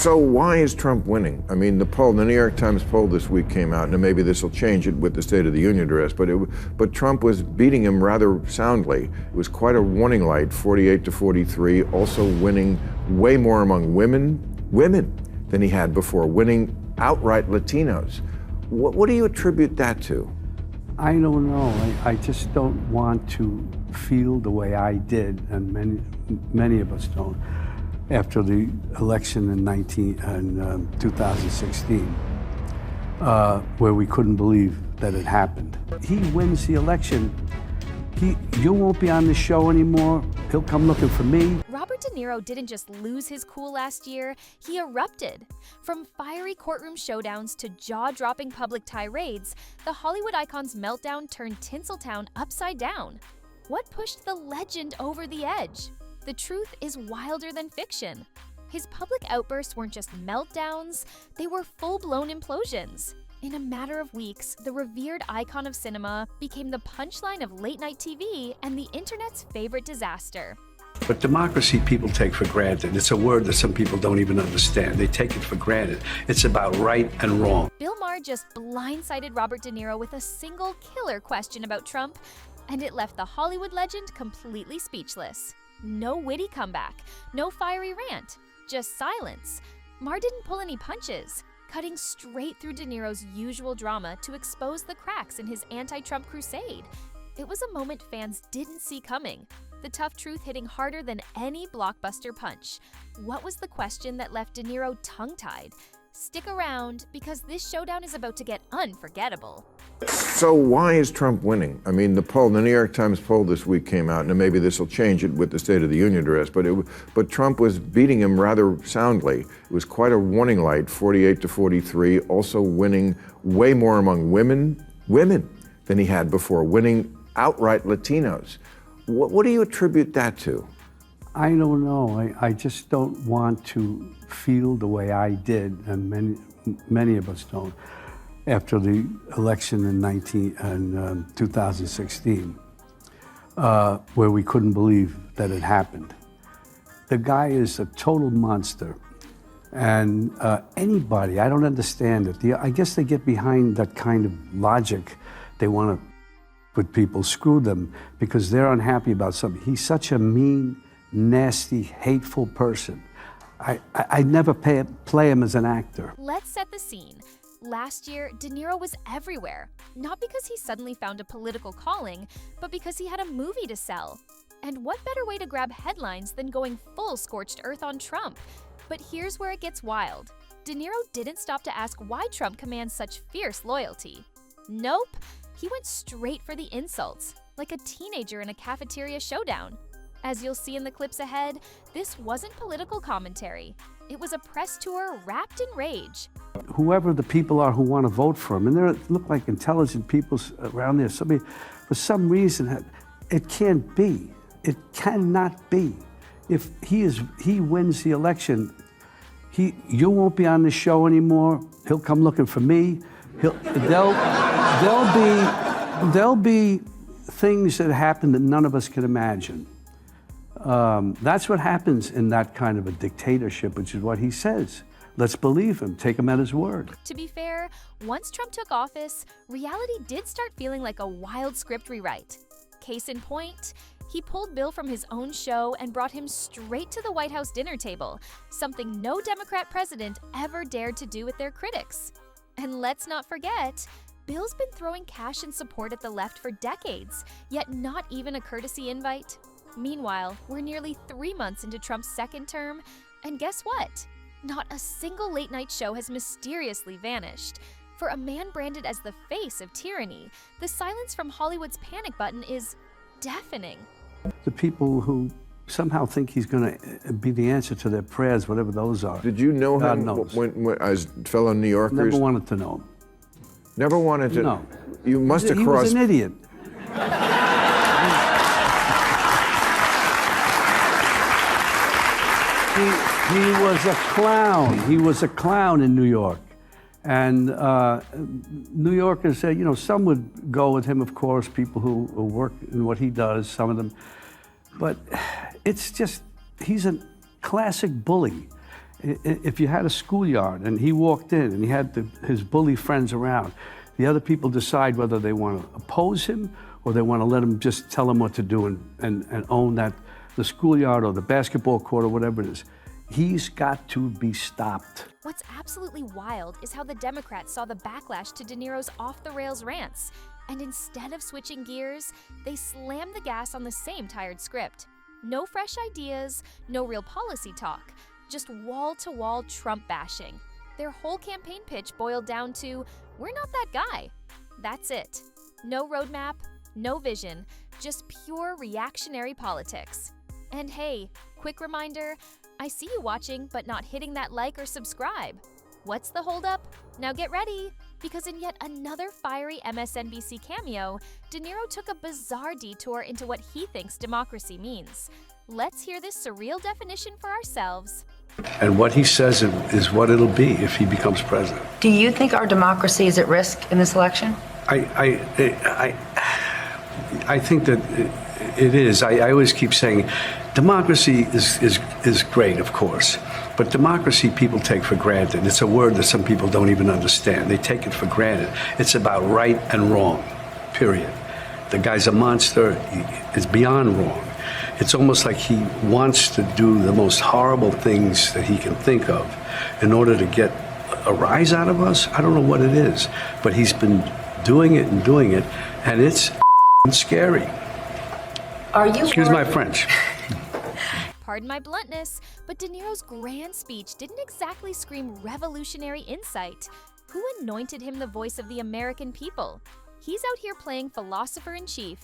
So why is Trump winning? I mean, the New York Times poll this week came out, and maybe this will change it with the State of the Union address, but Trump was beating him rather soundly. It was quite a warning light, 48 to 43, also winning way more among women than he had before, winning outright Latinos. What do you attribute that to? I don't know. I just don't want to feel the way I did, and many of us don't, after the election in 2016, where we couldn't believe that it happened. He wins the election. You won't be on the show anymore. He'll come looking for me. Robert De Niro didn't just lose his cool last year, he erupted. From fiery courtroom showdowns to jaw-dropping public tirades, the Hollywood icon's meltdown turned Tinseltown upside down. What pushed the legend over the edge? The truth is wilder than fiction. His public outbursts weren't just meltdowns, they were full-blown implosions. In a matter of weeks, the revered icon of cinema became the punchline of late-night TV and the internet's favorite disaster. But democracy people take for granted. It's a word that some people don't even understand. They take it for granted. It's about right and wrong. Bill Maher just blindsided Robert De Niro with a single killer question about Trump, and it left the Hollywood legend completely speechless. No witty comeback, no fiery rant, just silence. Maher didn't pull any punches, cutting straight through De Niro's usual drama to expose the cracks in his anti-Trump crusade. It was a moment fans didn't see coming, the tough truth hitting harder than any blockbuster punch. What was the question that left De Niro tongue-tied? Stick around, because this showdown is about to get unforgettable. So why is Trump winning? I mean, the New York Times poll this week came out, and maybe this will change it with the State of the Union address, but Trump was beating him rather soundly. It was quite a warning light, 48 to 43, also winning way more among women than he had before, winning outright Latinos. What do you attribute that to? I don't know. I just don't want to feel the way I did, and many of us don't, after the election in 2016, where we couldn't believe that it happened. The guy is a total monster. And anybody, I don't understand it. I guess they get behind that kind of logic. They want to put people, screw them, because they're unhappy about something. He's such a mean, nasty, hateful person. I'd never play him as an actor. Let's set the scene. Last year, De Niro was everywhere, not because he suddenly found a political calling, but because he had a movie to sell. And what better way to grab headlines than going full scorched earth on Trump? But here's where it gets wild. De Niro didn't stop to ask why Trump commands such fierce loyalty. Nope, he went straight for the insults, like a teenager in a cafeteria showdown. As you'll see in the clips ahead, this wasn't political commentary. It was a press tour wrapped in rage. Whoever the people are who want to vote for him, and there look like intelligent people around there, for some reason, it can't be. It cannot be. If he wins the election, you won't be on the show anymore. He'll come looking for me. There'll be things that happen that none of us can imagine. That's what happens in that kind of a dictatorship, which is what he says. Let's believe him, take him at his word. To be fair, once Trump took office, reality did start feeling like a wild script rewrite. Case in point, he pulled Bill from his own show and brought him straight to the White House dinner table, something no Democrat president ever dared to do with their critics. And let's not forget, Bill's been throwing cash and support at the left for decades, yet not even a courtesy invite. Meanwhile, we're nearly 3 months into Trump's second term, and guess what? Not a single late-night show has mysteriously vanished. For a man branded as the face of tyranny, the silence from Hollywood's panic button is deafening. The people who somehow think he's going to be the answer to their prayers, whatever those are. Did you know God him knows. when, as fellow New Yorkers? Never wanted to know him. Never wanted to? No. You must have He crossed... was an idiot. He was a clown. He was a clown in New York. And New Yorkers said, some would go with him, of course, people who work in what he does, some of them. But it's just, he's a classic bully. if you had a schoolyard and he walked in and he had his bully friends around, the other people decide whether they want to oppose him or they want to let him just tell him what to do and own the schoolyard or the basketball court or whatever it is. He's got to be stopped. What's absolutely wild is how the Democrats saw the backlash to De Niro's off-the-rails rants, and instead of switching gears, they slammed the gas on the same tired script. No fresh ideas, no real policy talk, just wall-to-wall Trump bashing. Their whole campaign pitch boiled down to, we're not that guy. That's it. No roadmap, no vision, just pure reactionary politics. And hey, quick reminder, I see you watching but not hitting that like or subscribe. What's the holdup? Now get ready, because in yet another fiery MSNBC cameo, De Niro took a bizarre detour into what he thinks democracy means. Let's hear this surreal definition for ourselves. And what he says is what it'll be if he becomes president. Do you think our democracy is at risk in this election? I think that it is. I always keep saying democracy is great, of course, but democracy people take for granted. It's a word that some people don't even understand. They take it for granted. It's about right and wrong, period. The guy's a monster. He is beyond wrong. It's almost like he wants to do the most horrible things that he can think of in order to get a rise out of us. I don't know what it is, but he's been doing it, and it's scary. Are you Excuse my French. Pardon my bluntness, but De Niro's grand speech didn't exactly scream revolutionary insight. Who anointed him the voice of the American people? He's out here playing philosopher-in-chief,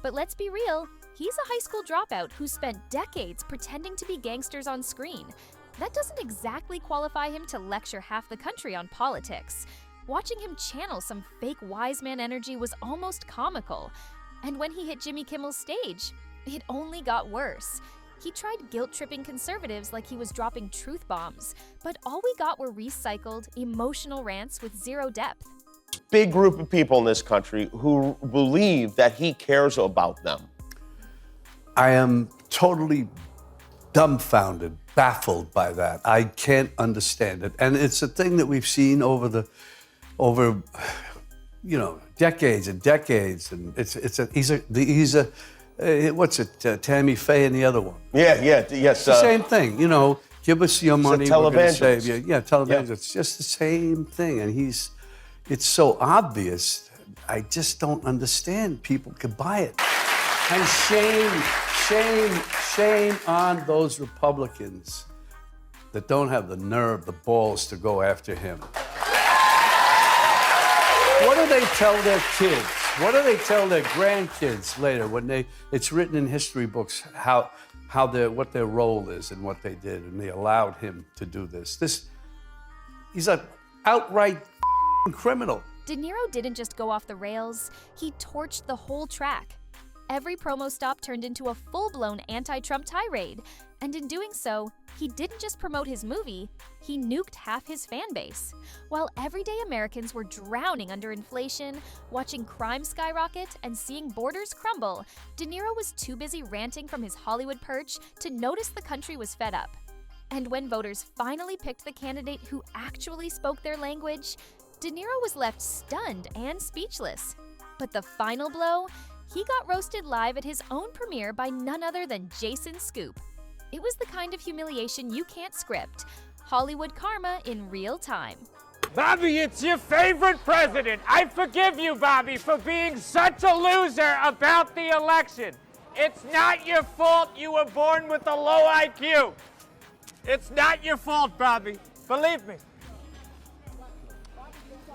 but let's be real, he's a high school dropout who spent decades pretending to be gangsters on screen. That doesn't exactly qualify him to lecture half the country on politics. Watching him channel some fake wise man energy was almost comical. And when he hit Jimmy Kimmel's stage, it only got worse. He tried guilt-tripping conservatives like he was dropping truth bombs, but all we got were recycled, emotional rants with zero depth. Big group of people in this country who believe that he cares about them. I am totally dumbfounded, baffled by that. I can't understand it. And it's a thing that we've seen over decades and decades. And he's a what's it, Tammy Faye and the other one. Yes. It's the same thing, give us your money, we're going to save you. Yeah, televangelist. Yeah. It's just the same thing. And it's so obvious. I just don't understand people could buy it. And shame on those Republicans that don't have the nerve, the balls to go after him. What do they tell their kids? What do they tell their grandkids later when it's written in history books what their role is and what they did, and they allowed him to do this? He's an outright criminal. De Niro didn't just go off the rails, he torched the whole track. Every promo stop turned into a full-blown anti-Trump tirade, and in doing so, he didn't just promote his movie, he nuked half his fan base. While everyday Americans were drowning under inflation, watching crime skyrocket, and seeing borders crumble, De Niro was too busy ranting from his Hollywood perch to notice the country was fed up. And when voters finally picked the candidate who actually spoke their language, De Niro was left stunned and speechless. But the final blow? He got roasted live at his own premiere by none other than Jason Scoop. It was the kind of humiliation you can't script. Hollywood karma in real time. Bobby, it's your favorite president. I forgive you, Bobby, for being such a loser about the election. It's not your fault you were born with a low IQ. It's not your fault, Bobby. Believe me.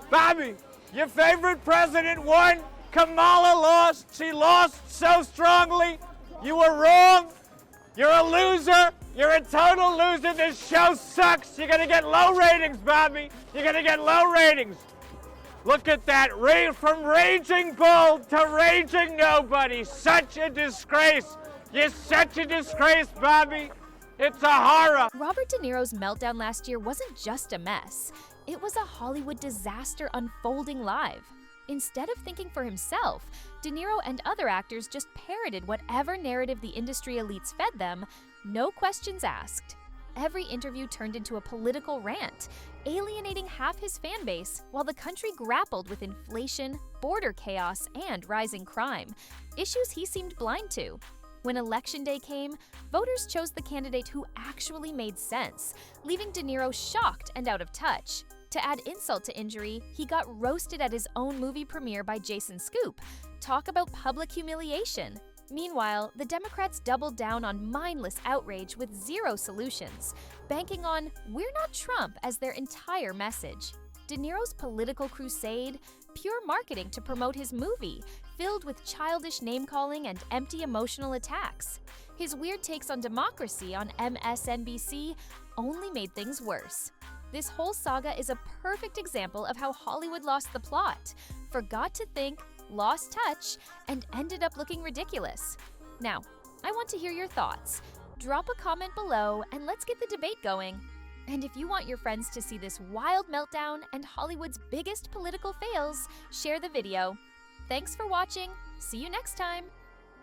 Bobby, your favorite president won. Kamala lost. She lost so strongly. You were wrong. You're a loser. You're a total loser. This show sucks. You're going to get low ratings, Bobby. You're going to get low ratings. Look at that. From raging bull to raging nobody. Such a disgrace. You're such a disgrace, Bobby. It's a horror. Robert De Niro's meltdown last year wasn't just a mess. It was a Hollywood disaster unfolding live. Instead of thinking for himself, De Niro and other actors just parroted whatever narrative the industry elites fed them, no questions asked. every interview turned into a political rant, alienating half his fan base while the country grappled with inflation, border chaos, and rising crime, issues he seemed blind to. When Election Day came, voters chose the candidate who actually made sense, leaving De Niro shocked and out of touch. To add insult to injury, he got roasted at his own movie premiere by Jason Scoop. Talk about public humiliation. Meanwhile, the Democrats doubled down on mindless outrage with zero solutions, banking on "we're not Trump" as their entire message. De Niro's political crusade? Pure marketing to promote his movie, filled with childish name-calling and empty emotional attacks. His weird takes on democracy on MSNBC only made things worse. This whole saga is a perfect example of how Hollywood lost the plot, forgot to think, lost touch, and ended up looking ridiculous. Now, I want to hear your thoughts. Drop a comment below and let's get the debate going. And if you want your friends to see this wild meltdown and Hollywood's biggest political fails, share the video. Thanks for watching. See you next time.